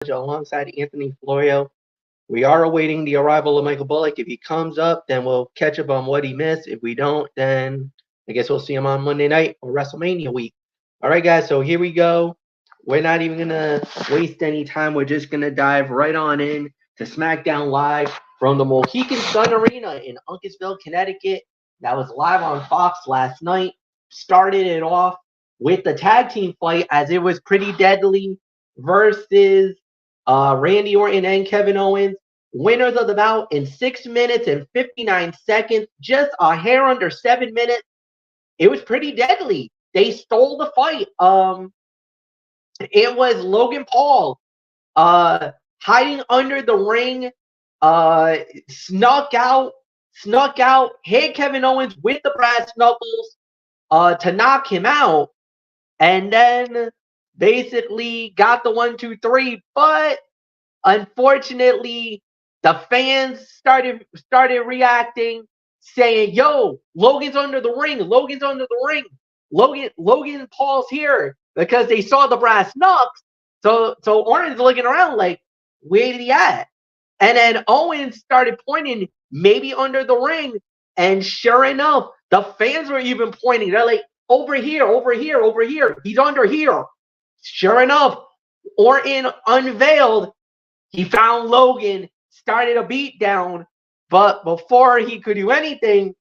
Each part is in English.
alongside Anthony Florio. We are awaiting the arrival of Michael Bullock. If he comes up, then we'll catch up on what he missed. If we don't, then I guess we'll see him on Monday night or WrestleMania week. All right, guys, so here we go. We're not even going to waste any time. We're just going to dive right on in to SmackDown Live from the Mohegan Sun Arena in Uncasville, Connecticut. That was live on Fox last night. Started it off with the tag team fight as it was Pretty Deadly versus Randy Orton and Kevin Owens. Winners of the bout in 6 minutes and 59 seconds, just a hair under 7 minutes. It was Pretty Deadly. They stole the fight. It was Logan Paul hiding under the ring, snuck out, hit Kevin Owens with the brass knuckles to knock him out, and then basically got the 1, 2, 3. But unfortunately, the fans started reacting, saying, "Yo, Logan's under the ring. Logan's under the ring. Logan Paul's here," because they saw the brass knucks. So Orton's looking around like, where's he at? And then Owens started pointing, maybe under the ring. And sure enough, the fans were even pointing. They're like, over here, over here, over here. He's under here. Sure enough, Orton unveiled. He found Logan, started a beatdown. But before he could do anything,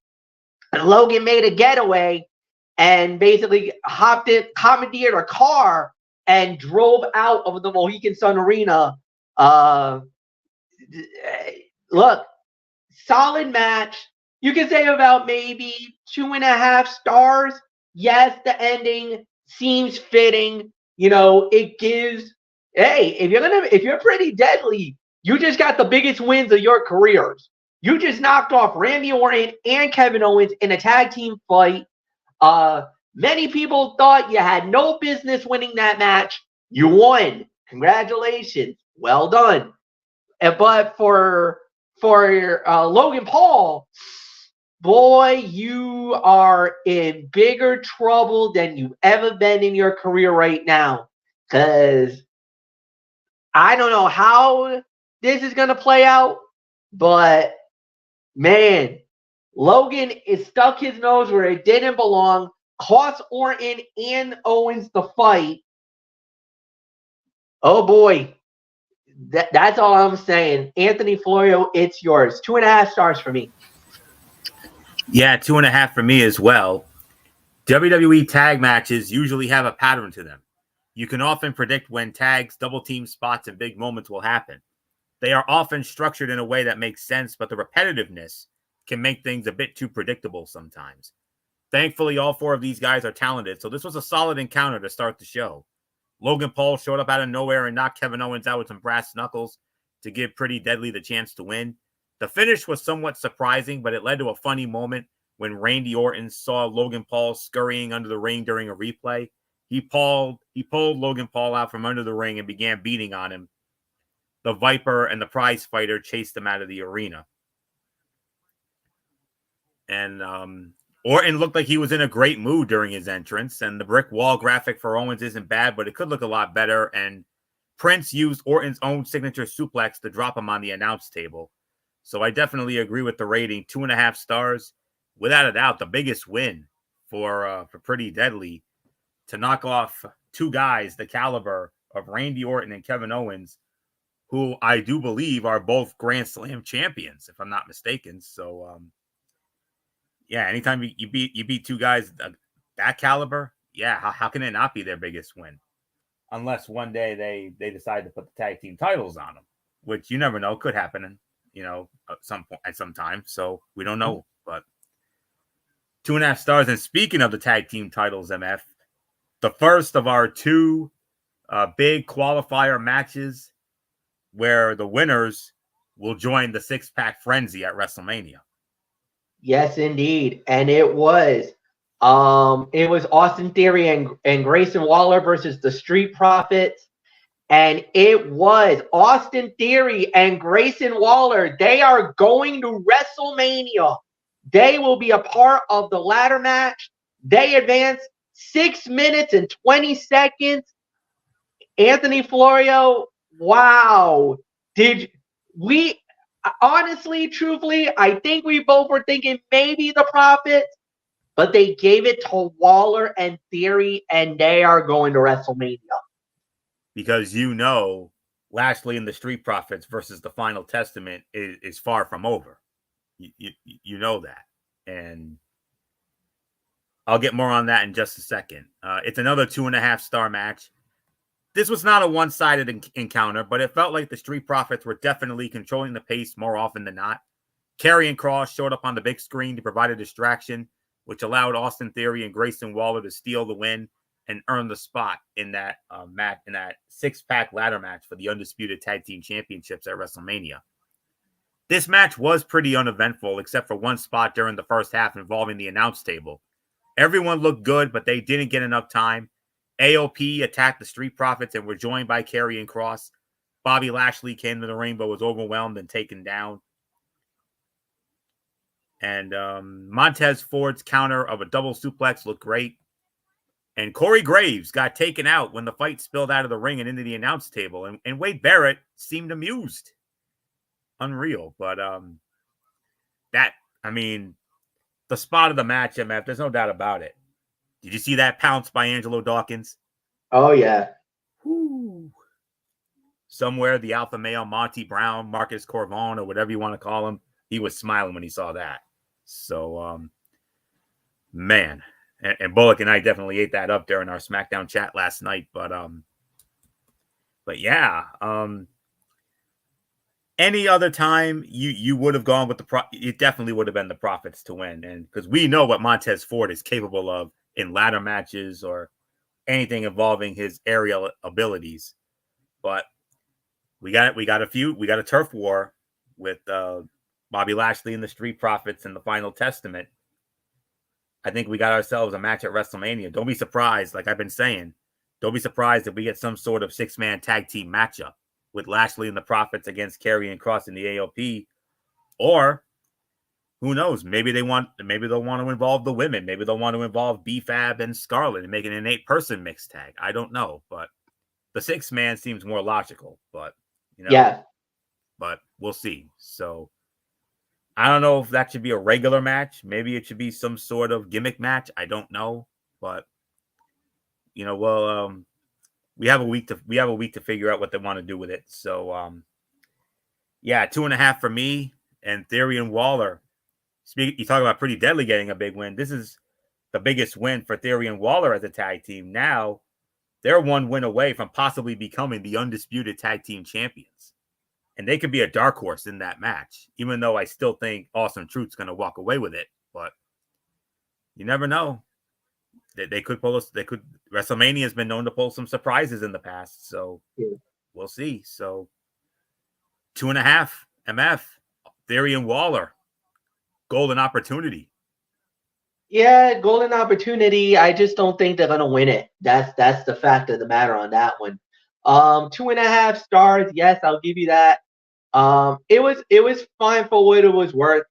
Logan made a getaway and basically commandeered a car and drove out of the Mohegan Sun Arena. Look, solid match. You can say about maybe 2.5 stars. Yes, the ending seems fitting. You know, it gives. Hey, if you're Pretty Deadly, you just got the biggest wins of your careers. You just knocked off Randy Orton and Kevin Owens in a tag team fight. Many people thought you had no business winning that match. You won. Congratulations. Well done. But for Logan Paul, boy, you are in bigger trouble than you've ever been in your career right now. Because I don't know how this is going to play out, but man, Logan is stuck his nose where it didn't belong, cost Orton and Owens the fight. Oh boy, that's all I'm saying. Anthony Florio, it's yours. 2.5 stars for me. Yeah, 2.5 for me as well. WWE tag matches usually have a pattern to them. You can often predict when tags, double team spots, and big moments will happen. They are often structured in a way that makes sense, but the repetitiveness can make things a bit too predictable sometimes. Thankfully, all 4 of these guys are talented, so this was a solid encounter to start the show. Logan Paul showed up out of nowhere and knocked Kevin Owens out with some brass knuckles to give Pretty Deadly the chance to win. The finish was somewhat surprising, but it led to a funny moment when Randy Orton saw Logan Paul scurrying under the ring during a replay. He pulled Logan Paul out from under the ring and began beating on him. The Viper and the prize fighter chased him out of the arena. And Orton looked like he was in a great mood during his entrance, and the brick wall graphic for Owens isn't bad, but it could look a lot better. And Prince used Orton's own signature suplex to drop him on the announce table. So I definitely agree with the rating. 2.5 stars. Without a doubt, the biggest win for Pretty Deadly to knock off 2 guys the caliber of Randy Orton and Kevin Owens, who I do believe are both Grand Slam champions, if I'm not mistaken. So, yeah, anytime you beat 2 guys that caliber, yeah, how can it not be their biggest win? Unless one day they decide to put the tag team titles on them, which you never know, could happen, at some time. So we don't know, but 2.5 stars. And speaking of the tag team titles, MF, the first of our 2 big qualifier matches where the winners will join the 6-pack frenzy at WrestleMania. Yes, indeed. And it was Austin Theory and Grayson Waller versus the Street Profits. And it was Austin Theory and Grayson Waller. They are going to WrestleMania. They will be a part of the ladder match. They advance 6 minutes and 20 seconds. Anthony Florio, Wow. Did we honestly, truthfully, I think we both were thinking maybe the Profits, but they gave it to Waller and Theory, and they are going to WrestleMania. Because Lashley and the Street Profits versus the Final Testament is far from over. You know that. And I'll get more on that in just a second. It's another 2.5-star match. This was not a one-sided encounter, but it felt like the Street Profits were definitely controlling the pace more often than not. Karrion Kross showed up on the big screen to provide a distraction, which allowed Austin Theory and Grayson Waller to steal the win and earn the spot in that match, in that 6-pack ladder match for the Undisputed Tag Team Championships at WrestleMania. This match was pretty uneventful, except for one spot during the first half involving the announce table. Everyone looked good, but they didn't get enough time. AOP attacked the Street Profits and were joined by Karrion Kross. Bobby Lashley came to the ring, but was overwhelmed and taken down. And Montez Ford's counter of a double suplex looked great. And Corey Graves got taken out when the fight spilled out of the ring and into the announce table. And Wade Barrett seemed amused. Unreal. But the spot of the match, MF, there's no doubt about it. Did you see that pounce by Angelo Dawkins? Oh, yeah. Whew. Somewhere the alpha male Monty Brown, Marcus Corvon, or whatever you want to call him, he was smiling when he saw that. So, man. And Bullock and I definitely ate that up during our SmackDown chat last night. But yeah. Any other time you would have gone with it definitely would have been the Profits to win. And because we know what Montez Ford is capable of in ladder matches or anything involving his aerial abilities. But we got a turf war with Bobby Lashley and the Street Profits and the Final Testament. I think we got ourselves a match at WrestleMania. Don't be surprised, like I've been saying. Don't be surprised if we get some sort of 6-man tag team matchup with Lashley and the Profits against Karrion Kross in the AOP. Or who knows? Maybe they'll want to involve the women. Maybe they'll want to involve B-Fab and Scarlett and make an 8-person mixed tag. I don't know, but the 6-man seems more logical. But yeah. But we'll see. So I don't know if that should be a regular match. Maybe it should be some sort of gimmick match. I don't know, but we have a week to figure out what they want to do with it. So, 2.5 for me. And Theory and Waller. You talk about Pretty Deadly getting a big win. This is the biggest win for Theory and Waller as a tag team. Now they're one win away from possibly becoming the Undisputed Tag Team Champions. And they could be a dark horse in that match, even though I still think Awesome Truth's going to walk away with it. But you never know. They could pull us. WrestleMania has been known to pull some surprises in the past, so we'll see. So 2.5 MF, Theory and Waller, golden opportunity. Yeah, golden opportunity. I just don't think they're gonna win it. That's the fact of the matter on that one. 2.5 stars. Yes, I'll give you that. It was fine for what it was worth.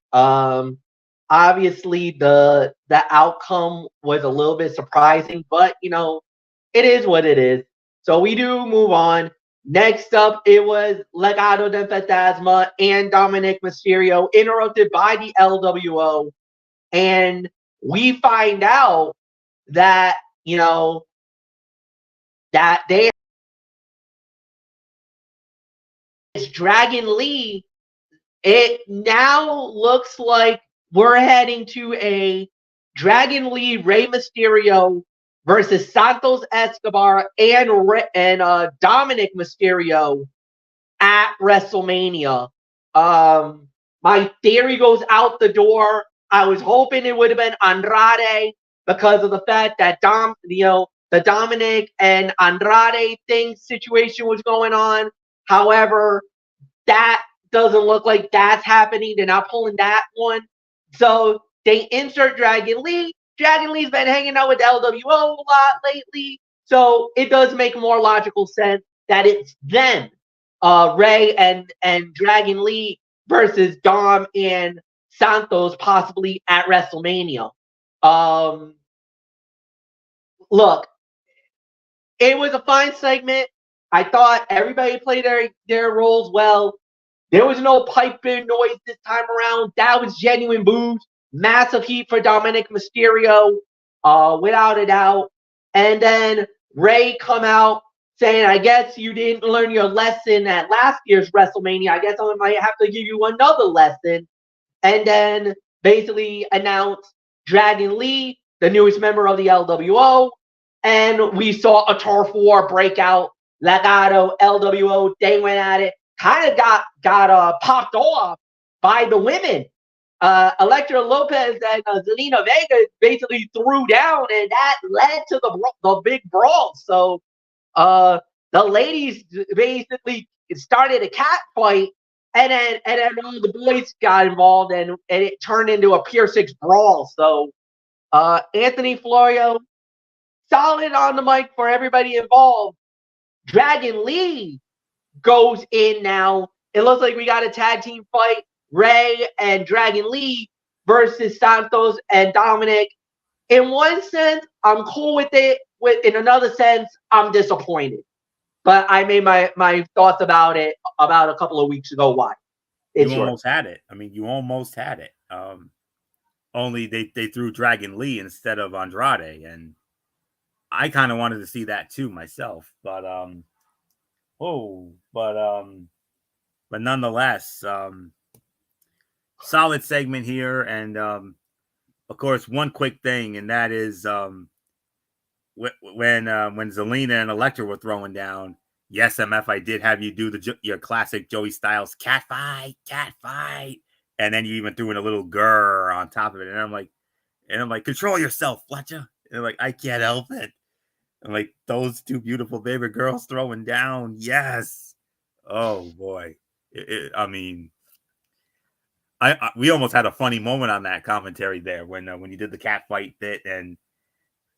Obviously the outcome was a little bit surprising, but it is what it is. So we do move on. Next up, it was Legado del Fantasma and Dominic Mysterio interrupted by the LWO, and we find out that that they Dragon Lee. It now looks like we're heading to a Dragon Lee Rey Mysterio versus Santos Escobar and Dominic Mysterio at WrestleMania. My theory goes out the door. I was hoping it would have been Andrade because of the fact that the Dominic and Andrade situation was going on. However, that doesn't look like that's happening. They're not pulling that one. So they insert Dragon Lee. Dragon Lee's been hanging out with LWO a lot lately. So it does make more logical sense that it's them, Ray and Dragon Lee versus Dom and Santos possibly at WrestleMania. Look, it was a fine segment. I thought everybody played their roles well. There was no piping noise this time around. That was genuine boos. Massive heat for Dominic Mysterio, without a doubt. And then Ray come out saying, I guess you didn't learn your lesson at last year's WrestleMania. I guess I might have to give you another lesson. And then basically announce Dragon Lee, the newest member of the LWO. And we saw a turf war break out. Legado, LWO, they went at it. Kind of got popped off by the women. Elektra Lopez and Zelina Vega basically threw down, and that led to the big brawl. So the ladies basically started a cat fight, and then all the boys got involved, and it turned into a Pier 6 brawl. So Anthony Florio, solid on the mic for everybody involved. Dragon Lee goes in now. It looks like we got a tag team fight. Ray and Dragon Lee versus Santos and Dominic. In one sense, I'm cool with it. In another sense, I'm disappointed. But I made my thoughts about it about a couple of weeks ago. Why? You almost had it. I mean, you almost had it. Only they threw Dragon Lee instead of Andrade, and I kind of wanted to see that too myself. But but nonetheless, solid segment here, and of course, one quick thing, and that is when Zelina and Elektra were throwing down. Yes, MF, I did have you do your classic Joey Styles cat fight, and then you even threw in a little grr on top of it, and I'm like, control yourself, Fletcher. And I'm like, I can't help it. I'm like, those two beautiful baby girls throwing down, yes. Oh boy, I mean, we almost had a funny moment on that commentary there when you did the cat fight bit, and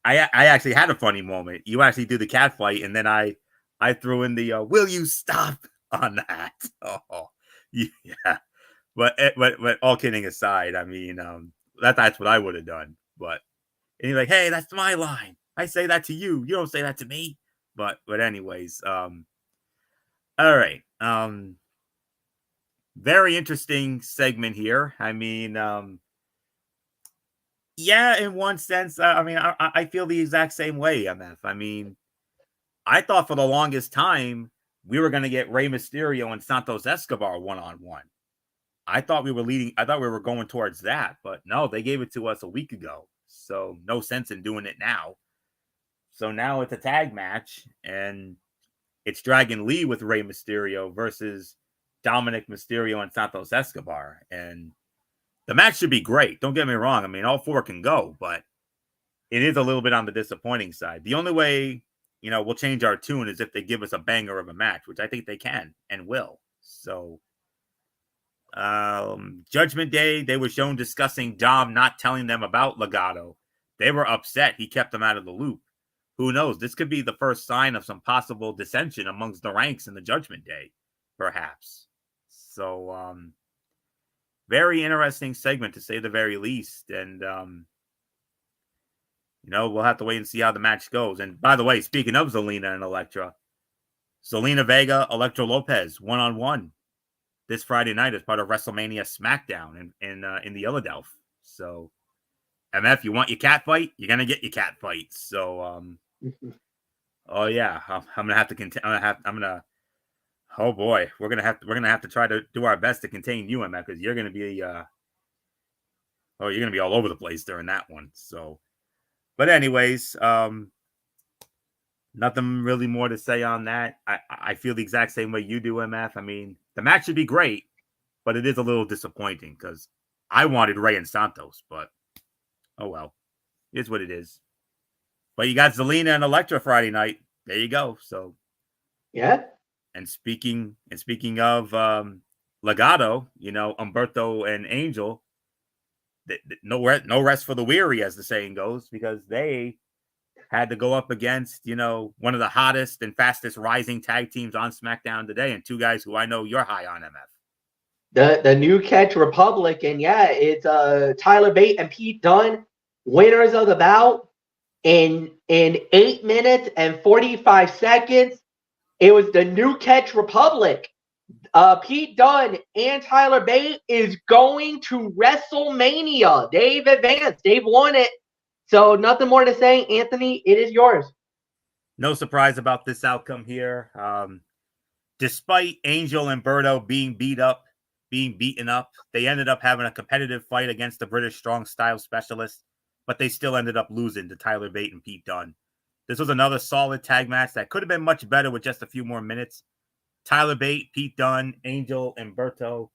I actually had a funny moment. You actually did the cat fight, and then I threw in the will you stop on that. Oh yeah, but all kidding aside, I mean that's what I would have done. But and you're like, hey, that's my line. I say that to you. You don't say that to me. But anyways, all right. Very interesting segment here. I mean, yeah, in one sense, I mean, I feel the exact same way, MF. I mean, I thought for the longest time we were going to get Rey Mysterio and Santos Escobar one-on-one. I thought we were going towards that, but no, they gave it to us a week ago. So no sense in doing it now. So now it's a tag match, and it's Dragon Lee with Rey Mysterio versus Dominic Mysterio and Santos Escobar. And the match should be great. Don't get me wrong. I mean, all four can go, but it is a little bit on the disappointing side. The only way, we'll change our tune is if they give us a banger of a match, which I think they can and will. So, Judgment Day, they were shown discussing Dom not telling them about Legado. They were upset he kept them out of the loop. Who knows? This could be the first sign of some possible dissension amongst the ranks in the Judgment Day, perhaps. So, very interesting segment to say the very least. And, we'll have to wait and see how the match goes. And by the way, speaking of Zelina and Elektra, Zelina Vega, Elektra Lopez, one-on-one this Friday night as part of WrestleMania Smackdown in the Philadelphia. So, MF, you want your cat fight? You're gonna get your cat fight. So, oh yeah, I'm gonna have to continue. Oh boy, we're gonna have to try to do our best to contain you, MF, because you're gonna be you're gonna be all over the place during that one. So, but anyways, nothing really more to say on that. I feel the exact same way you do, MF. I mean, the match should be great, but it is a little disappointing because I wanted Rey and Santos, but oh well, it's what it is. But you got Zelina and Elektra Friday night. There you go. So yeah. And speaking of Legado, Humberto and Angel, no rest for the weary, as the saying goes, because they had to go up against, one of the hottest and fastest rising tag teams on SmackDown today, and two guys who I know you're high on, MF. The New Catch Republic, and yeah, it's Tyler Bate and Pete Dunne, winners of the bout in 8 minutes and 45 seconds. It was the New Catch Republic. Pete Dunne and Tyler Bate is going to WrestleMania. They've advanced. They've won it. So nothing more to say. Anthony, it is yours. No surprise about this outcome here. Despite Angel and Berto being beaten up, they ended up having a competitive fight against the British Strong Style Specialists, but they still ended up losing to Tyler Bate and Pete Dunne. This was another solid tag match that could have been much better with just a few more minutes. Tyler Bate, Pete Dunne, Angel, and Berto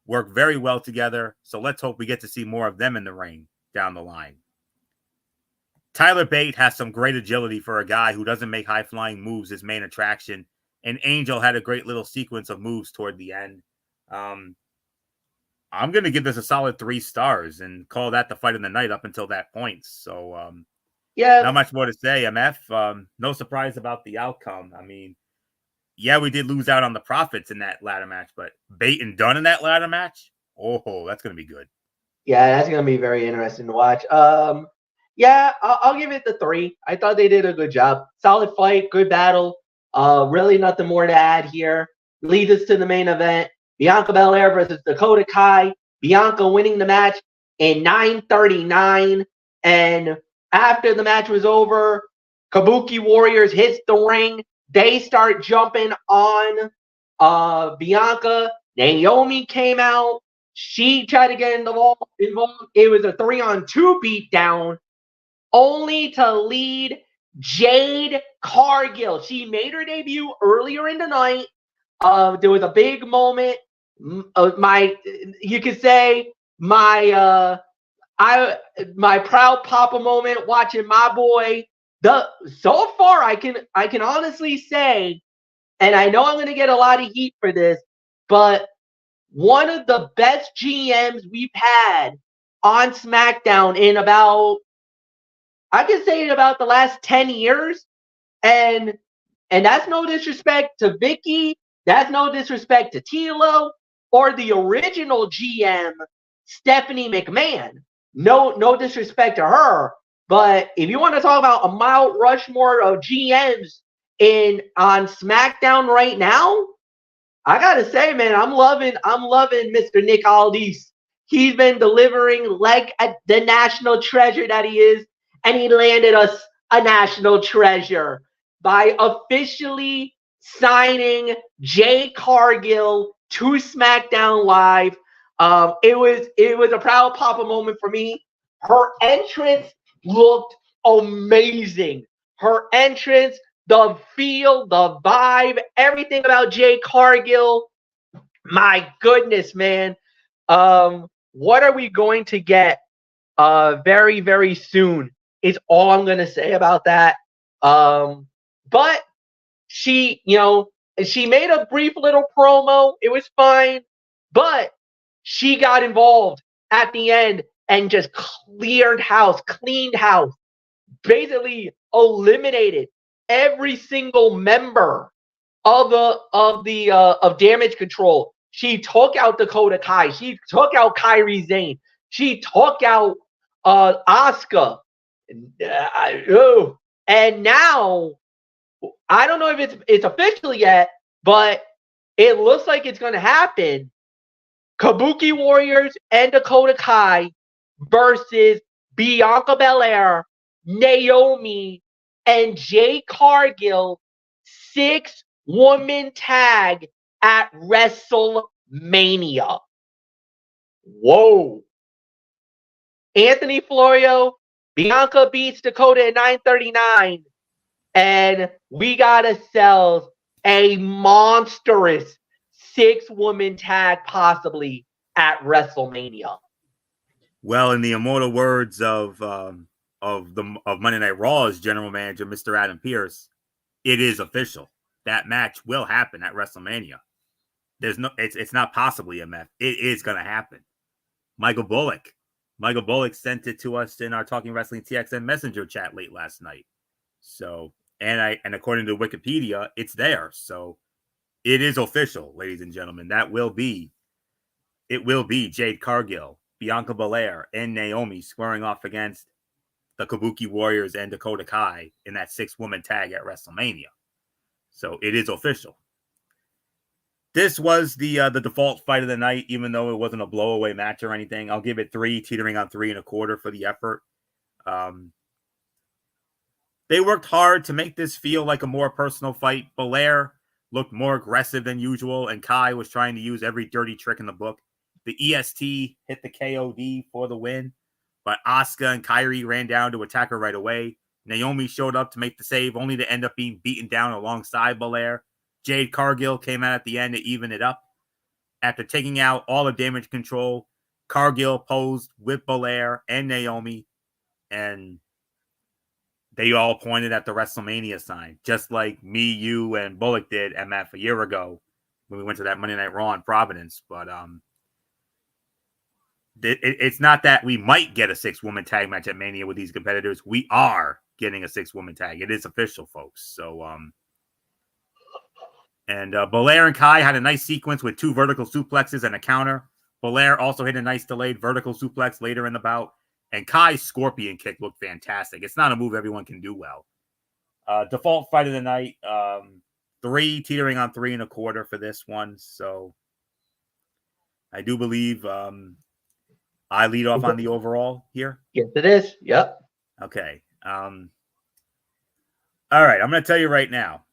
work very well together, so let's hope we get to see more of them in the ring down the line. Tyler Bate has some great agility for a guy who doesn't make high-flying moves his main attraction, and Angel had a great little sequence of moves toward the end. I'm going to give this a solid 3 stars and call that the fight of the night up until that point. So, not much more to say, MF. No surprise about the outcome. I mean, yeah, we did lose out on the profits in that ladder match, but Bate and Dunne in that ladder match? Oh, that's going to be good. Yeah, that's going to be very interesting to watch. Yeah, I'll give it the 3. I thought they did a good job. Solid fight, good battle. Really nothing more to add here. Leads us to the main event. Bianca Belair versus Dakota Kai. Bianca winning the match in 9:39. And after the match was over, Kabuki Warriors hits the ring. They start jumping on Bianca. Naomi came out. She tried to get involved. It was a 3-on-2 beatdown, only to lead Jade Cargill. She made her debut earlier in the night. There was a big moment. You could say my proud papa moment watching my boy. So far I can honestly say, and I know I'm going to get a lot of heat for this, but one of the best GMs we've had on SmackDown in about, I can say, in about the last 10 years. And that's no disrespect to Vicky. That's no disrespect to Tilo or the original GM, Stephanie McMahon. No disrespect to her. But if you want to talk about a Mount Rushmore of GMs on SmackDown right now, I gotta say, man, I'm loving Mr. Nick Aldis. He's been delivering like the national treasure that he is, and he landed us a national treasure by officially signing Jade Cargill to SmackDown Live. It was a proud papa moment for me. Her entrance looked amazing. Her entrance, the feel, the vibe, everything about Jade Cargill. My goodness, man. What are we going to get very, very soon is all I'm going to say about that. But she made a brief little promo. It was fine. But she got involved at the end and just cleaned house, basically eliminated every single member of Damage Control. She took out Dakota Kai. She took out Kairi Sane. She took out Asuka. And now I don't know if it's official yet, but it looks like it's going to happen. Kabuki Warriors and Dakota Kai versus Bianca Belair, Naomi, and Jade Cargill, 6-woman tag at WrestleMania. Whoa. Anthony Florio, Bianca beats Dakota at 9:39, and we got ourselves a monstrous 6-woman tag possibly at WrestleMania. Well, in the immortal words of Monday Night Raw's general manager, Mr. Adam Pearce, it is official. That match will happen at WrestleMania. It's not possibly a match. It is going to happen. Michael Bullock sent it to us in our Talking Wrestling TXN Messenger chat late last night. So, and according to Wikipedia, it's there. So, it is official, ladies and gentlemen. It will be Jade Cargill, Bianca Belair, and Naomi squaring off against the Kabuki Warriors and Dakota Kai in that 6-woman tag at WrestleMania. So it is official. This was the default fight of the night, even though it wasn't a blowaway match or anything. I'll give it 3, teetering on 3.25 for the effort. They worked hard to make this feel like a more personal fight. Belair looked more aggressive than usual, and Kai was trying to use every dirty trick in the book. The EST hit the KOD for the win, but Asuka and Kairi ran down to attack her right away. Naomi showed up to make the save, only to end up being beaten down alongside Belair. Jade Cargill came out at the end to even it up. After taking out all the damage control, Cargill posed with Belair and Naomi, and they all pointed at the WrestleMania sign, just like me, you, and Bullock did MF a year ago when we went to that Monday Night Raw in Providence. But it's not that we might get a 6-woman tag match at Mania with these competitors. We are getting a 6-woman tag. It is official, folks. So, Belair and Kai had a nice sequence with 2 vertical suplexes and a counter. Belair also hit a nice delayed vertical suplex later in the bout. And Kai's scorpion kick looked fantastic. It's not a move everyone can do well. Default fight of the night. 3, teetering on 3.25 for this one. So I do believe I lead off on the overall here. Yes, it is. Yep. Okay. All right. I'm going to tell you right now.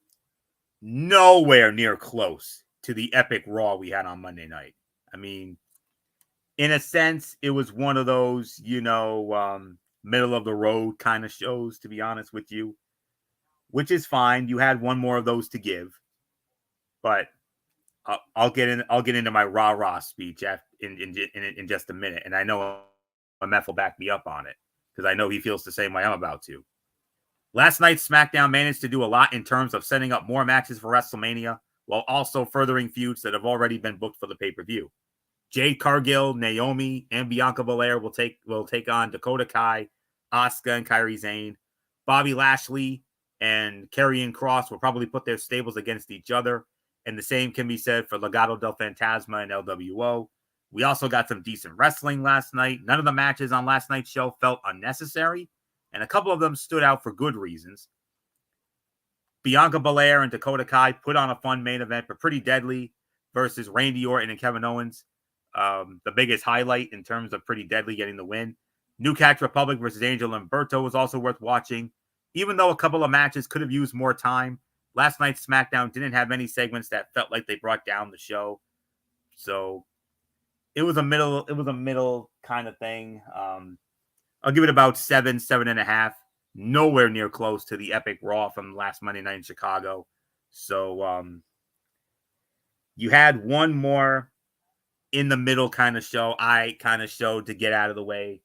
Nowhere near close to the epic Raw we had on Monday night. I mean, in a sense, it was one of those, middle of the road kind of shows, to be honest with you, which is fine. You had one more of those to give, but I'll get into my rah-rah speech in just a minute, and I know MF will back me up on it because I know he feels the same way I'm about to. Last night's SmackDown managed to do a lot in terms of setting up more matches for WrestleMania while also furthering feuds that have already been booked for the pay-per-view. Jade Cargill, Naomi, and Bianca Belair will take on Dakota Kai, Asuka, and Kairi Sane. Bobby Lashley and Karrion Kross will probably put their stables against each other, and the same can be said for Legado del Fantasma and LWO. We also got some decent wrestling last night. None of the matches on last night's show felt unnecessary, and a couple of them stood out for good reasons. Bianca Belair and Dakota Kai put on a fun main event, but Pretty Deadly versus Randy Orton and Kevin Owens. The biggest highlight in terms of Pretty Deadly getting the win. New Catch Republic versus Angel Umberto was also worth watching. Even though a couple of matches could have used more time, last night's SmackDown didn't have any segments that felt like they brought down the show. So it was a middle kind of thing. I'll give it about 7.5. Nowhere near close to the epic Raw from last Monday night in Chicago. So you had one more in the middle kind of show. I kind of showed to get out of the way.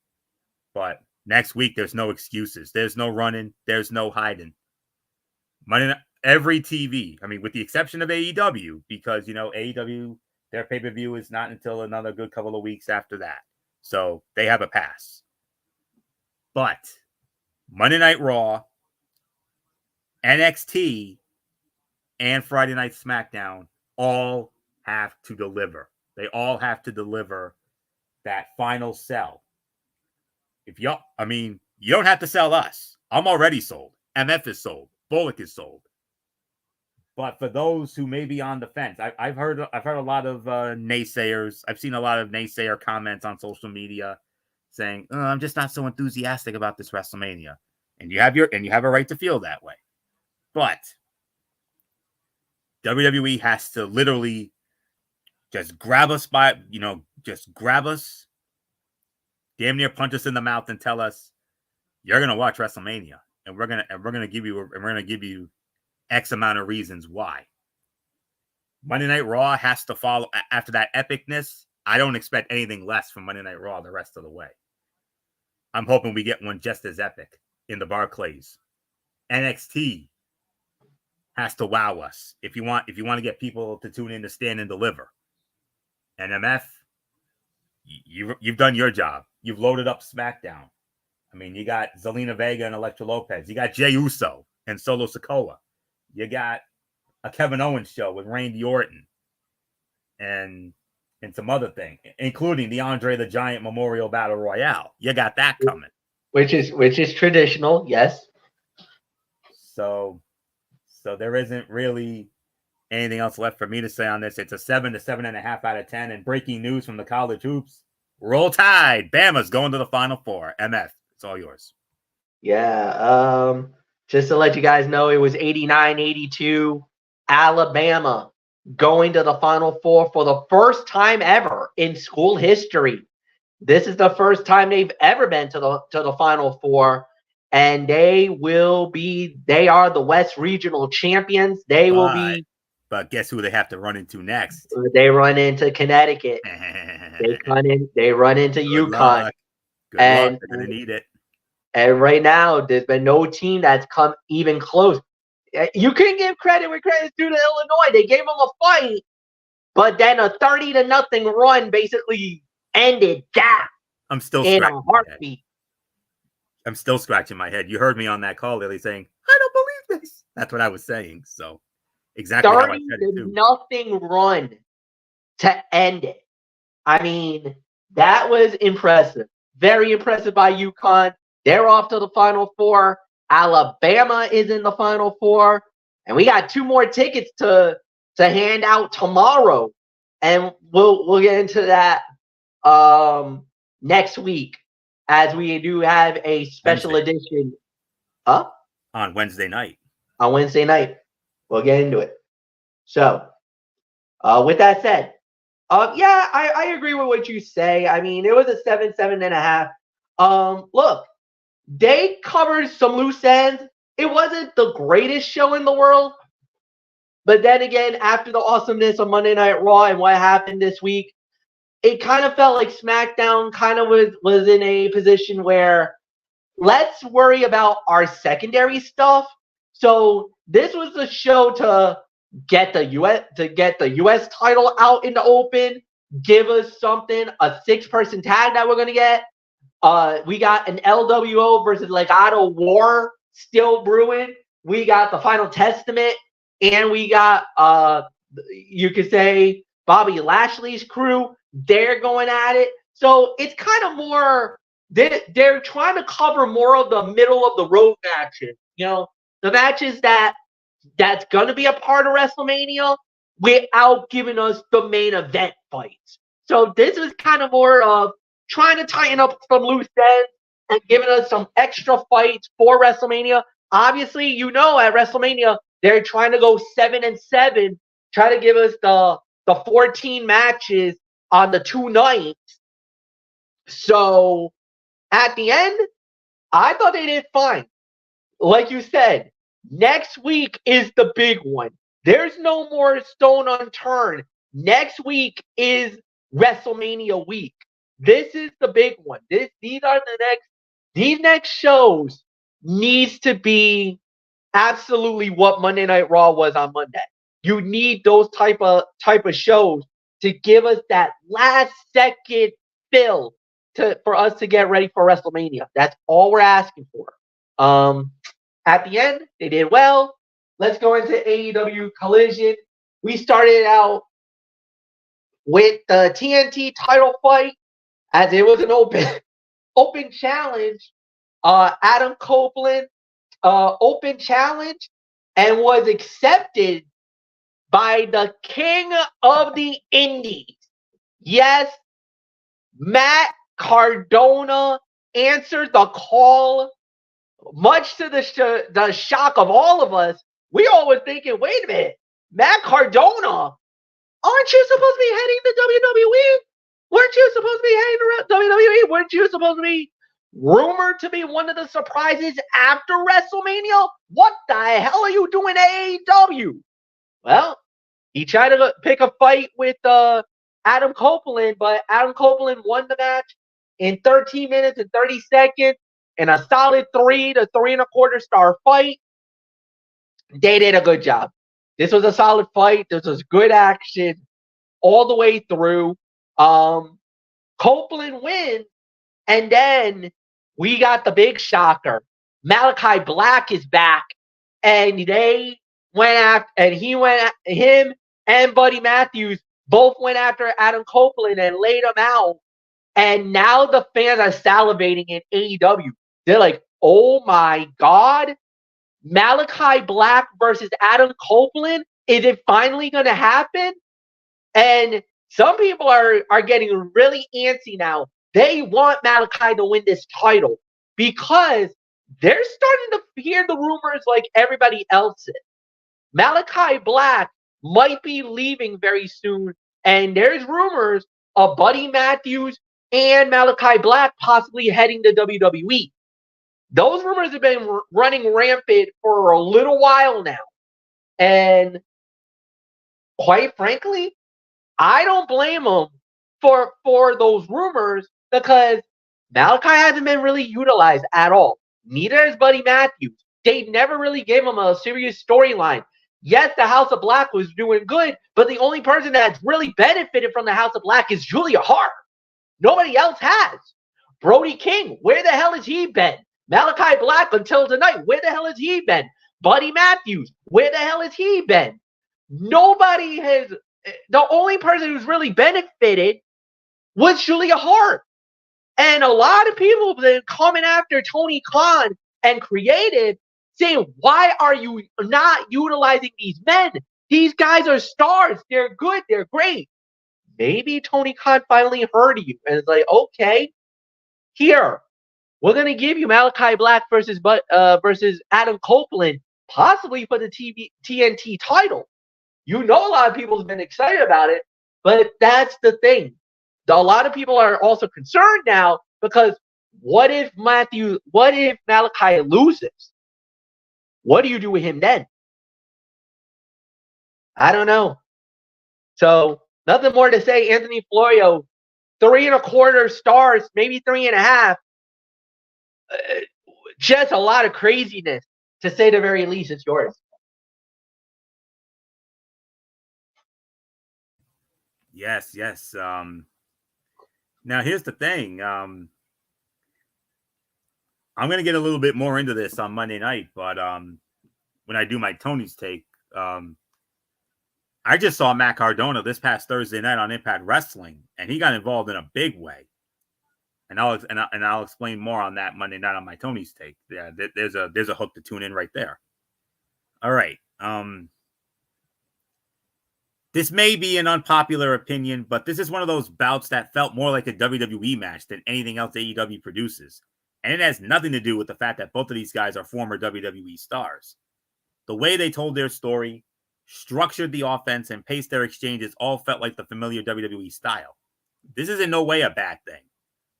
But next week, there's no excuses. There's no running. There's no hiding. Monday night, every TV, I mean, with the exception of AEW, because, AEW, their pay-per-view is not until another good couple of weeks after that. So they have a pass. But Monday Night Raw, NXT, and Friday Night SmackDown all have to deliver. They all have to deliver that final sell. You don't have to sell us. I'm already sold. MF is sold. Bullock is sold. But for those who may be on the fence, I've heard a lot of naysayers. I've seen a lot of naysayer comments on social media saying, I'm just not so enthusiastic about this WrestleMania. And you have a right to feel that way. But WWE has to literally just grab us damn near punch us in the mouth and tell us you're gonna watch WrestleMania, and we're gonna give you X amount of reasons why. Monday Night Raw has to follow after that epicness. I don't expect anything less from Monday Night Raw the rest of the way. I'm hoping we get one just as epic in the Barclays. NXT has to wow us if you want to get people to tune in to Stand and Deliver. And MF, you've done your job. You've loaded up SmackDown. I mean, you got Zelina Vega and Elektra Lopez. You got Jey Uso and Solo Sikoa. You got a Kevin Owens show with Randy Orton and some other thing, including the Andre the Giant Memorial Battle Royale. You got that coming. Which is traditional, yes. So So there isn't really anything else left for me to say on this. It's a 7 to 7.5 out of 10. And breaking news from the college hoops: Roll Tide. Bama's going to the Final Four. MF, it's all yours. Yeah. Just to let you guys know, it was 89-82. Alabama going to the Final Four for the first time ever in school history. This is the first time they've ever been to the Final Four, and they are the West Regional champions. But guess who they have to run into next? They run into Connecticut. They run into UConn. Good luck. They're gonna need it. And right now, there's been no team that's come even close. You couldn't give credit where credit's due to Illinois. They gave them a fight, but then a 30-0 run basically ended that. I'm still in a heartbeat. I'm still scratching my head. You heard me on that call, Lily, saying, "I don't believe this." That's what I was saying. So exactly how I said it too. 30-0 run to end it. I mean, that was impressive. Very impressive by UConn. They're off to the Final Four. Alabama is in the Final Four. And we got 2 more tickets to hand out tomorrow. And we'll get into that next week, as we do have a special edition. On Wednesday night. On Wednesday night. We'll get into it. So, with that said, yeah, I agree with what you say. I mean, it was a 7.5. Look, they covered some loose ends. It wasn't the greatest show in the world. But then again, after the awesomeness of Monday Night Raw and what happened this week, it kind of felt like SmackDown kind of was in a position where let's worry about our secondary stuff. So this was the show to get the US title out in the open, give us something, a 6-person tag that we're gonna get. We got an LWO versus Legado war still brewing. We got the Final Testament, and we got you could say Bobby Lashley's crew. They're going at it. So it's kind of more they're trying to cover more of the middle of the road matches. You know, the matches that's gonna be a part of WrestleMania without giving us the main event fights. So this is kind of more of trying to tighten up some loose ends and giving us some extra fights for WrestleMania. Obviously, you know, at WrestleMania, they're trying to go 7-7, try to give us the 14 matches on the 2 nights. So at the end, I thought they did fine. Like you said, next week is the big one. There's no more stone unturned. Next week is WrestleMania week. This is the big one. These next shows needs to be absolutely what Monday Night Raw was on Monday. You need those type of shows to give us that last second fill for us to get ready for WrestleMania. That's all we're asking for. At the end, they did well. Let's go into AEW Collision. We started out with the TNT title fight, as it was an open challenge. Adam Copeland open challenge and was accepted by the King of the Indies. Yes, Matt Cardona answered the call, much to the shock of all of us. We all were thinking, wait a minute, Matt Cardona, aren't you supposed to be heading to WWE? Weren't you supposed to be heading to WWE? Weren't you supposed to be rumored to be one of the surprises after WrestleMania? What the hell are you doing at AEW? Well, he tried to pick a fight with Adam Copeland, but Adam Copeland won the match in 13 minutes and 30 seconds in a solid 3 to 3.25 star fight. They did a good job. This was a solid fight. This was good action all the way through. Copeland wins, and then we got the big shocker. Malachi Black is back, and they went after, and him and Buddy Matthews both went after Adam Copeland and laid him out. And now the fans are salivating in AEW. They're like, oh my God, Malachi Black versus Adam Copeland? Is it finally going to happen? And some people are getting really antsy now. They want Malachi to win this title because they're starting to hear the rumors like everybody else is. Malachi Black might be leaving very soon, and there's rumors of Buddy Matthews and Malachi Black possibly heading to WWE. Those rumors have been running rampant for a little while now. And quite frankly, I don't blame them for those rumors because Malachi hasn't been really utilized at all. Neither has Buddy Matthews. They never really gave him a serious storyline. Yes, the House of Black was doing good, but the only person that's really benefited from the House of Black is Julia Hart. Nobody else has. Brody King, where the hell has he been? Malachi Black until tonight, where the hell has he been? Buddy Matthews, where the hell has he been? Nobody has. The only person who's really benefited was Julia Hart. And a lot of people have been coming after Tony Khan and creative saying, why are you not utilizing these men? These guys are stars. They're good. They're great. Maybe Tony Khan finally heard you and it's like, okay, here, we're going to give you Malachi Black versus Adam Copeland, possibly for the TNT title. You know, a lot of people have been excited about it, but that's the thing. A lot of people are also concerned now because what if Malachi loses? What do you do with him then? I don't know. So nothing more to say. Anthony Florio, 3.25 stars, maybe 3.5. Just a lot of craziness, to say the very least. It's yours. Yes. Now here's the thing. I'm going to get a little bit more into this on Monday night, but when I do my Tony's take, I just saw Matt Cardona this past Thursday night on Impact Wrestling, and he got involved in a big way. And I'll explain more on that Monday night on my Tony's take. Yeah, there's a hook to tune in right there. All right. This may be an unpopular opinion, but this is one of those bouts that felt more like a WWE match than anything else AEW produces. And it has nothing to do with the fact that both of these guys are former WWE stars. The way they told their story, structured the offense, and paced their exchanges all felt like the familiar WWE style. This is in no way a bad thing.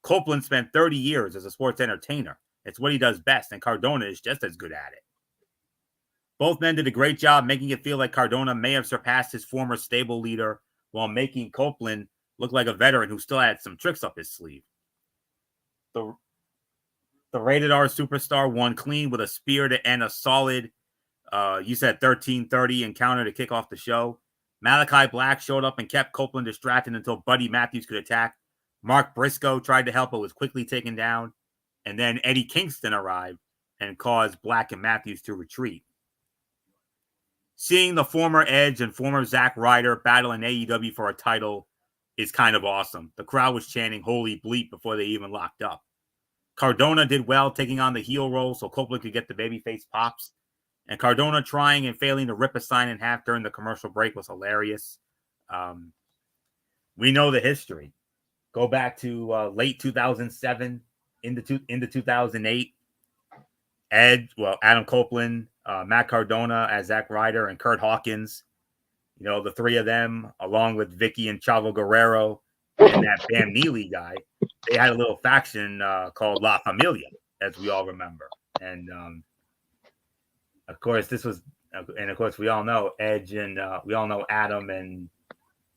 Copeland spent 30 years as a sports entertainer. It's what he does best, and Cardona is just as good at it. Both men did a great job making it feel like Cardona may have surpassed his former stable leader while making Copeland look like a veteran who still had some tricks up his sleeve. The Rated R superstar won clean with a spear to end a solid, you said 13:30 encounter to kick off the show. Malachi Black showed up and kept Copeland distracted until Buddy Matthews could attack. Mark Briscoe tried to help but was quickly taken down. And then Eddie Kingston arrived and caused Black and Matthews to retreat. Seeing the former Edge and former Zack Ryder battle in AEW for a title is kind of awesome. The crowd was chanting "Holy bleep" before they even locked up. Cardona did well taking on the heel role so Copeland could get the babyface pops. And Cardona trying and failing to rip a sign in half during the commercial break was hilarious. We know the history. Go back to late 2007 into 2008. Adam Copeland, Matt Cardona as Zack Ryder, and Kurt Hawkins. You know, the three of them, along with Vicky and Chavo Guerrero and that Bam Neely guy, they had a little faction called La Familia, as we all remember. And of course, we all know Edge and we all know Adam and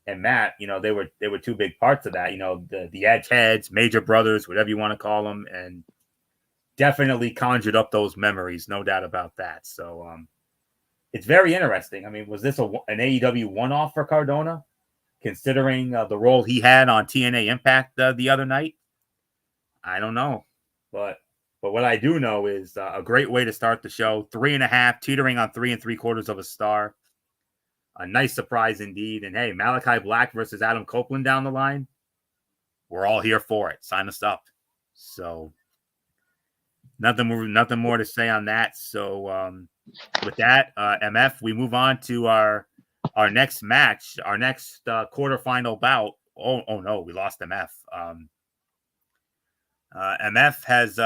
Matt. You know, they were two big parts of that. You know, the Edge heads, Major Brothers, whatever you want to call them, and definitely conjured up those memories, no doubt about that. So it's very interesting. I mean, was this an AEW one-off for Cardona, considering the role he had on TNA Impact the other night? I don't know, but what I do know is a great way to start the show. 3.5, teetering on 3 3/4 of a star. A nice surprise indeed. And hey, Malachi Black versus Adam Copeland down the line. We're all here for it. Sign us up. So nothing more to say on that. So with that, MF, we move on to our next match, our next quarterfinal bout. Oh no, we lost MF. MF has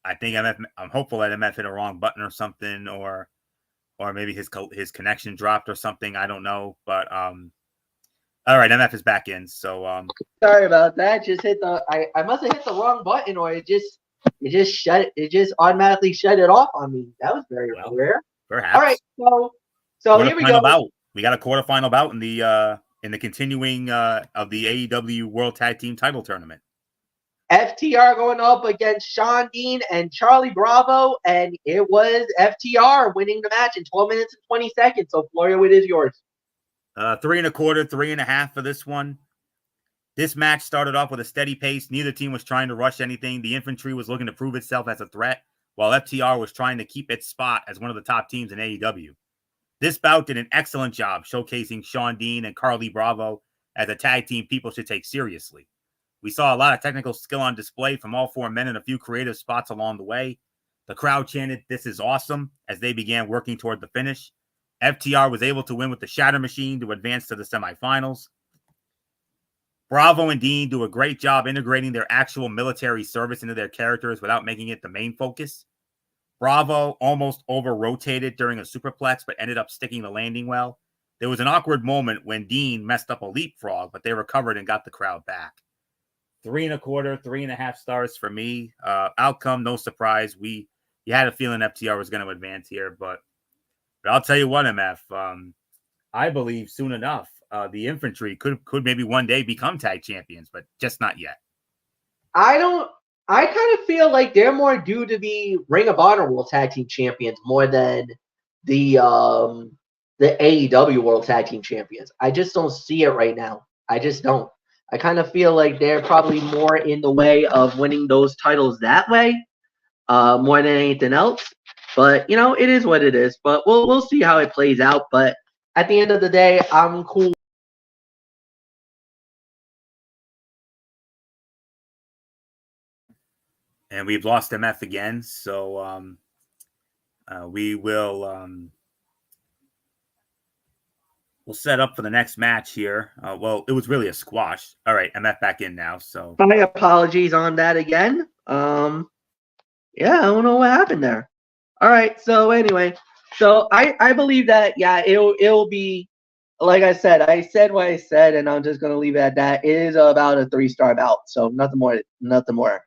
I think MF. I'm hopeful that MF hit a wrong button or something, or maybe his connection dropped or something. I don't know, but all right, MF is back in. So sorry about that. Just hit the I must have hit the wrong button, or it just automatically shut it off on me. That was very rare. Perhaps. All right, so here we go. Bout. We got a quarterfinal bout in the continuing of the AEW World Tag Team Title Tournament. FTR going up against Sean Dean and Charlie Bravo, and it was FTR winning the match in 12 minutes and 20 seconds. So, Florio, it is yours. 3 1/4, 3 1/2 for this one. This match started off with a steady pace. Neither team was trying to rush anything. The infantry was looking to prove itself as a threat, while FTR was trying to keep its spot as one of the top teams in AEW. This bout did an excellent job showcasing Sean Dean and Carly Bravo as a tag team people should take seriously. We saw a lot of technical skill on display from all four men and a few creative spots along the way. The crowd chanted, "This is awesome," as they began working toward the finish. FTR was able to win with the Shatter Machine to advance to the semifinals. Bravo and Dean do a great job integrating their actual military service into their characters without making it the main focus. Bravo almost over-rotated during a superplex, but ended up sticking the landing well. There was an awkward moment when Dean messed up a leapfrog, but they recovered and got the crowd back. 3 1/4, 3 1/2 stars for me. Outcome, no surprise. You had a feeling FTR was going to advance here, but I'll tell you what, MF. I believe soon enough, the infantry could maybe one day become tag champions, but just not yet. I kind of feel like they're more due to be Ring of Honor World Tag Team Champions more than the AEW World Tag Team Champions. I just don't see it right now. I just don't. I kind of feel like they're probably more in the way of winning those titles that way, more than anything else. But it is what it is. But we'll see how it plays out. But at the end of the day, I'm cool. And we've lost MF again, so we will we'll set up for the next match here. Well, it was really a squash. All right, MF back in now. So my apologies on that again. Yeah, I don't know what happened there. All right, so anyway, so I believe that it'll be like I said what I said, and I'm just gonna leave it at that. It is about a 3-star bout, so nothing more.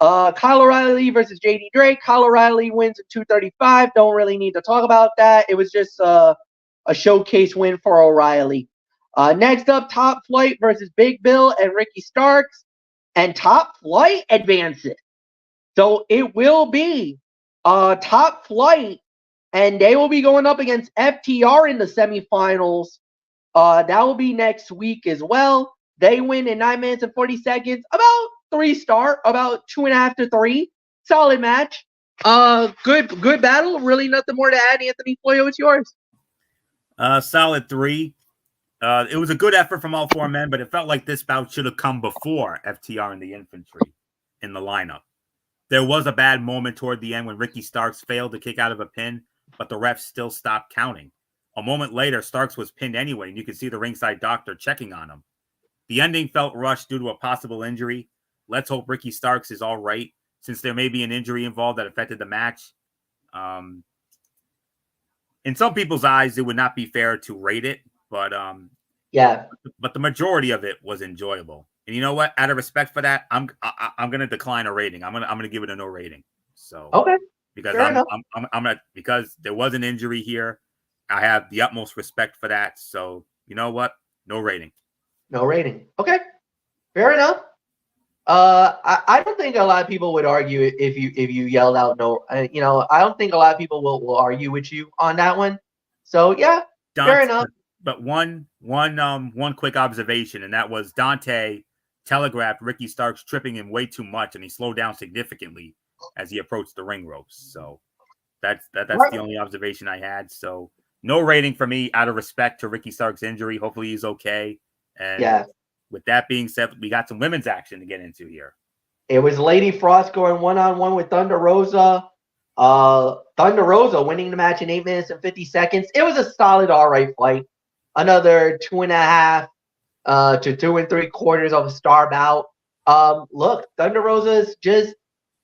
Kyle O'Reilly versus JD Drake. Kyle O'Reilly wins at 235. Don't really need to talk about that. It was just a showcase win for O'Reilly. Next up, Top Flight versus Big Bill and Ricky Starks. And Top Flight advances. So it will be Top Flight, and they will be going up against FTR in the semifinals. That will be next week as well. They win in 9 minutes and 40 seconds. About 3-star, about 2.5 to 3. Solid match. Good battle. Really nothing more to add. Anthony Floyo, it's yours. Solid 3. It was a good effort from all four men, but it felt like this bout should have come before FTR and the infantry in the lineup. There was a bad moment toward the end when Ricky Starks failed to kick out of a pin, but the refs still stopped counting. A moment later, Starks was pinned anyway, and you could see the ringside doctor checking on him. The ending felt rushed due to a possible injury. Let's hope Ricky Starks is all right, since there may be an injury involved that affected the match. In some people's eyes, it would not be fair to rate it, but the majority of it was enjoyable. And you know what? Out of respect for that, I'm going to decline a rating. I'm going to give it a no rating. So okay, because because there was an injury here, I have the utmost respect for that. So you know what? No rating. No rating. Okay, fair enough. I don't think a lot of people would argue if you yelled out no. I don't think a lot of people will argue with you on that one. So yeah, fair enough. But one quick observation, and that was Dante telegraphed Ricky Starks tripping him way too much, and he slowed down significantly as he approached the ring ropes. So that's the only observation I had. So no rating for me out of respect to Ricky Starks' injury. Hopefully he's okay. And with that being said, we got some women's action to get into here. It was Lady Frost going one-on-one with Thunder Rosa. Thunder Rosa winning the match in 8 minutes and 50 seconds. It was a solid, all right fight. Another 2.5 to 2 3/4 of a star bout. Look, Thunder Rosa's just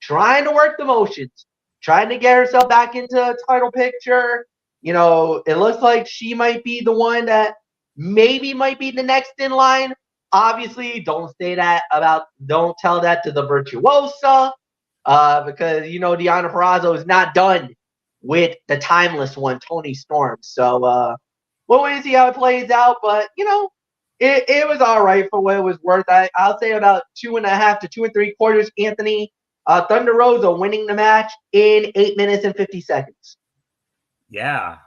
trying to work the motions, trying to get herself back into a title picture. You know, it looks like she might be the one that maybe might be the next in line. Obviously, don't tell that to the Virtuosa, because you know Deonna Purrazzo is not done with the timeless one, Tony Storm. So we'll wait and see how it plays out. But you know, it was all right for what it was worth. I'll say about 2.5 to 2 3/4. Anthony Thunder Rosa winning the match in 8 minutes and 50 seconds. Yeah,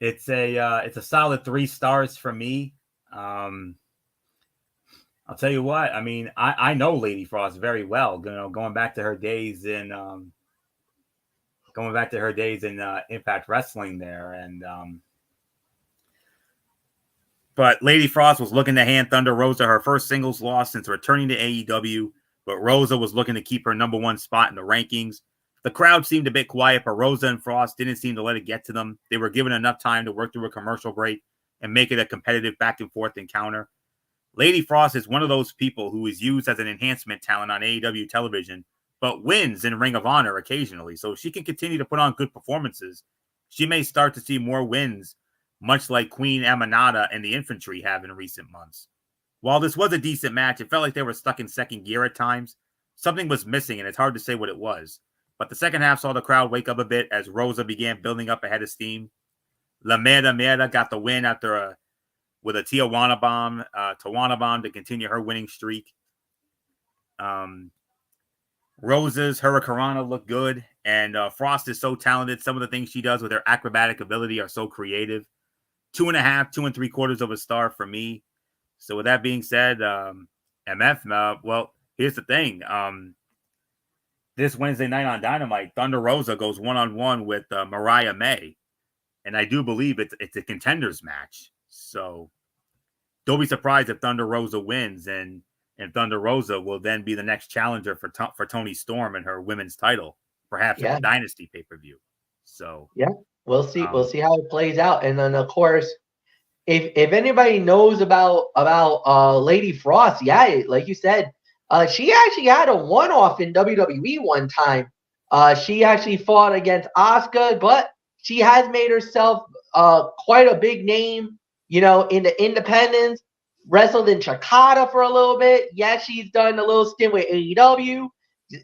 it's a solid 3 stars for me. I'll tell you what. I mean, I know Lady Frost very well. You know, going back to her days in Impact Wrestling there, and but Lady Frost was looking to hand Thunder Rosa her first singles loss since returning to AEW. But Rosa was looking to keep her #1 spot in the rankings. The crowd seemed a bit quiet, but Rosa and Frost didn't seem to let it get to them. They were given enough time to work through a commercial break and make it a competitive back and forth encounter. Lady Frost is one of those people who is used as an enhancement talent on AEW television, but wins in Ring of Honor occasionally. So if she can continue to put on good performances, she may start to see more wins, much like Queen Amanada and the Infantry have in recent months. While this was a decent match, it felt like they were stuck in second gear at times. Something was missing, and it's hard to say what it was. But the second half saw the crowd wake up a bit as Rosa began building up ahead of steam. La Mera got the win with a Tawana bomb to continue her winning streak. Rosa's Hurricanrana looked good, and Frost is so talented. Some of the things she does with her acrobatic ability are so creative. 2.5, 2 3/4 of a star for me. So with that being said, MF, well, here's the thing. This Wednesday night on Dynamite, Thunder Rosa goes one-on-one with Mariah May. And I do believe it's a contenders match. So don't be surprised if Thunder Rosa wins, and Thunder Rosa will then be the next challenger for Toni Storm and her women's title, perhaps at the Dynasty pay-per-view. So yeah, we'll see. We'll see how it plays out. And then of course, if anybody knows about Lady Frost, yeah, like you said, she actually had a one-off in WWE one time. She actually fought against Asuka, but she has made herself quite a big name, you know, in the independents. Wrestled in Chikada for a little bit. Yeah, she's done a little stint with AEW.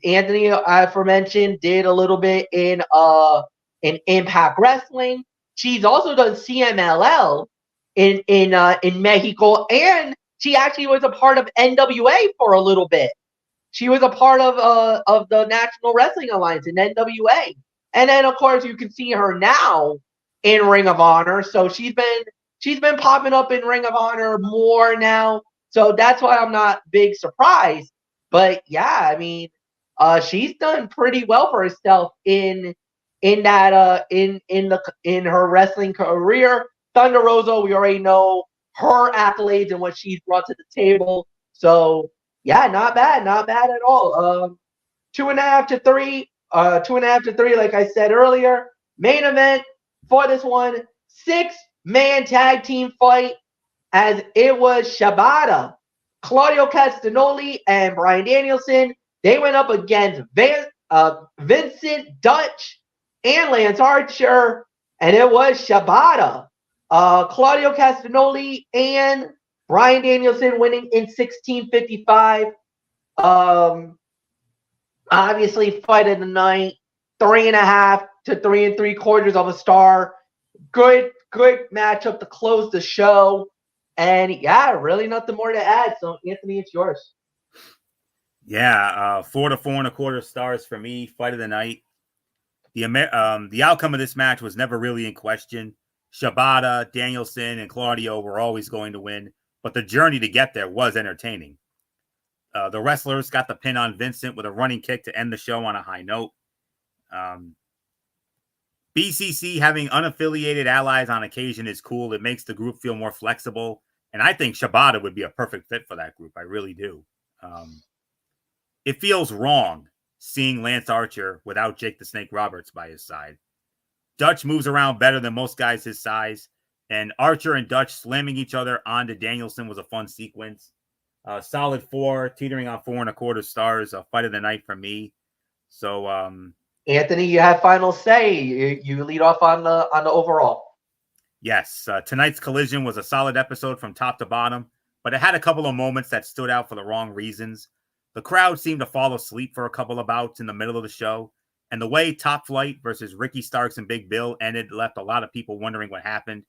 Anthony, aforementioned, did a little bit in Impact Wrestling. She's also done CMLL in Mexico, and she actually was a part of NWA for a little bit. She was a part of the National Wrestling Alliance in NWA, and then of course you can see her now in Ring of Honor. So she's been popping up in Ring of Honor more now. So that's why I'm not big surprised. But yeah, I mean, she's done pretty well for herself in her wrestling career. Thunder Rosa, we already know her accolades and what she's brought to the table. So yeah, not bad at all. 2.5 to 3, 2.5 to 3, like I said earlier. Main event for this one, 6-man tag team fight, as it was Shibata, Claudio Castagnoli, and Bryan Danielson. They went up against Vincent Dutch and Lance Archer, and it was Shibata, Claudio Castagnoli, and Bryan Danielson winning in 16:55. Obviously, fight of the night, 3.5 to 3 3/4 of a star. Good matchup to close the show. And yeah, really nothing more to add. So Anthony, it's yours. Yeah, 4 to 4.25 stars for me. Fight of the night. The outcome of this match was never really in question. Shibata, Danielson, and Claudio were always going to win, but the journey to get there was entertaining. The wrestlers got the pin on Vincent with a running kick to end the show on a high note. BCC having unaffiliated allies on occasion is cool. It makes the group feel more flexible, and I think Shibata would be a perfect fit for that group. I really do. It feels wrong seeing Lance Archer without Jake the Snake Roberts by his side. Dutch moves around better than most guys his size, and Archer and Dutch slamming each other onto Danielson was a fun sequence. Solid 4, teetering on 4.25 stars. A fight of the night for me. So, Anthony, you have final say. You lead off on the overall. Yes, tonight's Collision was a solid episode from top to bottom, but it had a couple of moments that stood out for the wrong reasons. The crowd seemed to fall asleep for a couple of bouts in the middle of the show, and the way Top Flight versus Ricky Starks and Big Bill ended left a lot of people wondering what happened.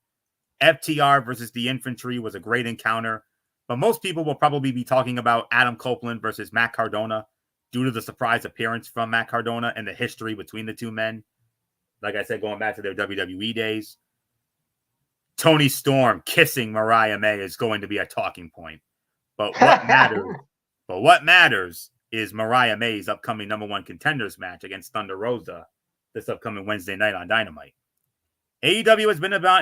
FTR versus the Infantry was a great encounter, but most people will probably be talking about Adam Copeland versus Matt Cardona due to the surprise appearance from Matt Cardona and the history between the two men. Like I said, going back to their WWE days. Tony Storm kissing Mariah May is going to be a talking point. But what matters is Mariah May's upcoming #1 contenders match against Thunder Rosa this upcoming Wednesday night on Dynamite. AEW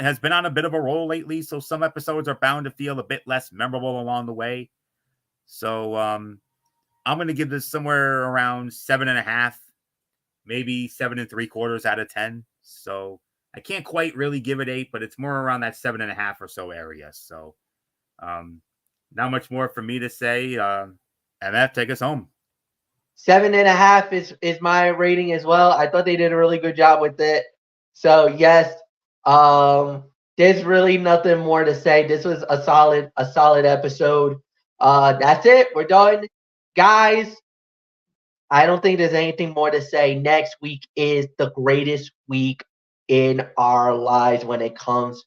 has been on a bit of a roll lately, so some episodes are bound to feel a bit less memorable along the way. So I'm going to give this somewhere around 7.5, maybe 7.75 out of 10. So I can't quite really give it 8, but it's more around that 7.5 or so area. So not much more for me to say. MF, take us home. 7.5 is my rating as well. I thought they did a really good job with it. So yes, there's really nothing more to say. This was a solid episode. That's it. We're done, guys. I don't think there's anything more to say. Next week is the greatest week in our lives when it comes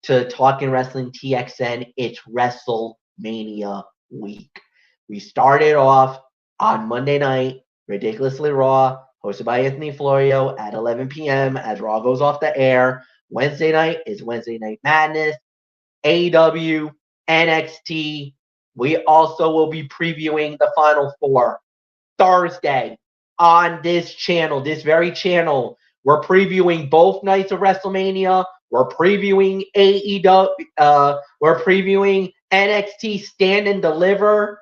to talking wrestling TXN. It's WrestleMania week. We started off on Monday night, Ridiculously Raw, hosted by Anthony Florio at 11 p.m. as Raw goes off the air. Wednesday night is Wednesday Night Madness, AEW, NXT. We also will be previewing the Final Four Thursday on this channel, this very channel. We're previewing both nights of WrestleMania. We're previewing AEW. We're previewing NXT Stand and Deliver.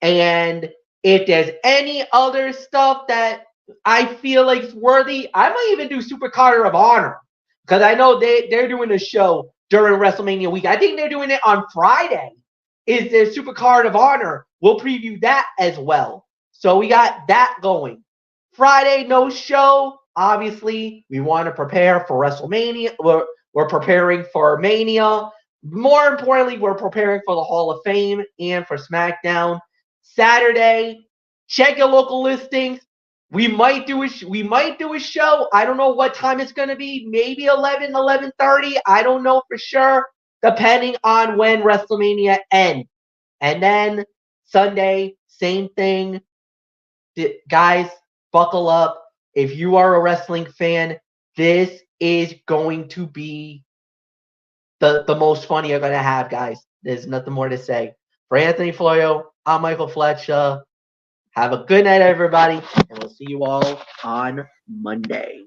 And if there's any other stuff that I feel like is worthy, I might even do Super Carter of Honor. Because I know they're doing a show during WrestleMania week. I think they're doing it on Friday. Is their Super Card of Honor? We'll preview that as well. So we got that going. Friday, no show. Obviously, we want to prepare for WrestleMania. We're preparing for Mania. More importantly, we're preparing for the Hall of Fame and for SmackDown. Saturday, check your local listings. We might do a show. I don't know what time it's going to be. Maybe 11:30. I don't know for sure, depending on when WrestleMania ends. And then Sunday, same thing. Guys, buckle up. If you are a wrestling fan, this is going to be the most fun you're going to have, guys. There's nothing more to say. For Anthony Florio, I'm Michael Fletcher. Have a good night, everybody, and we'll see you all on Monday.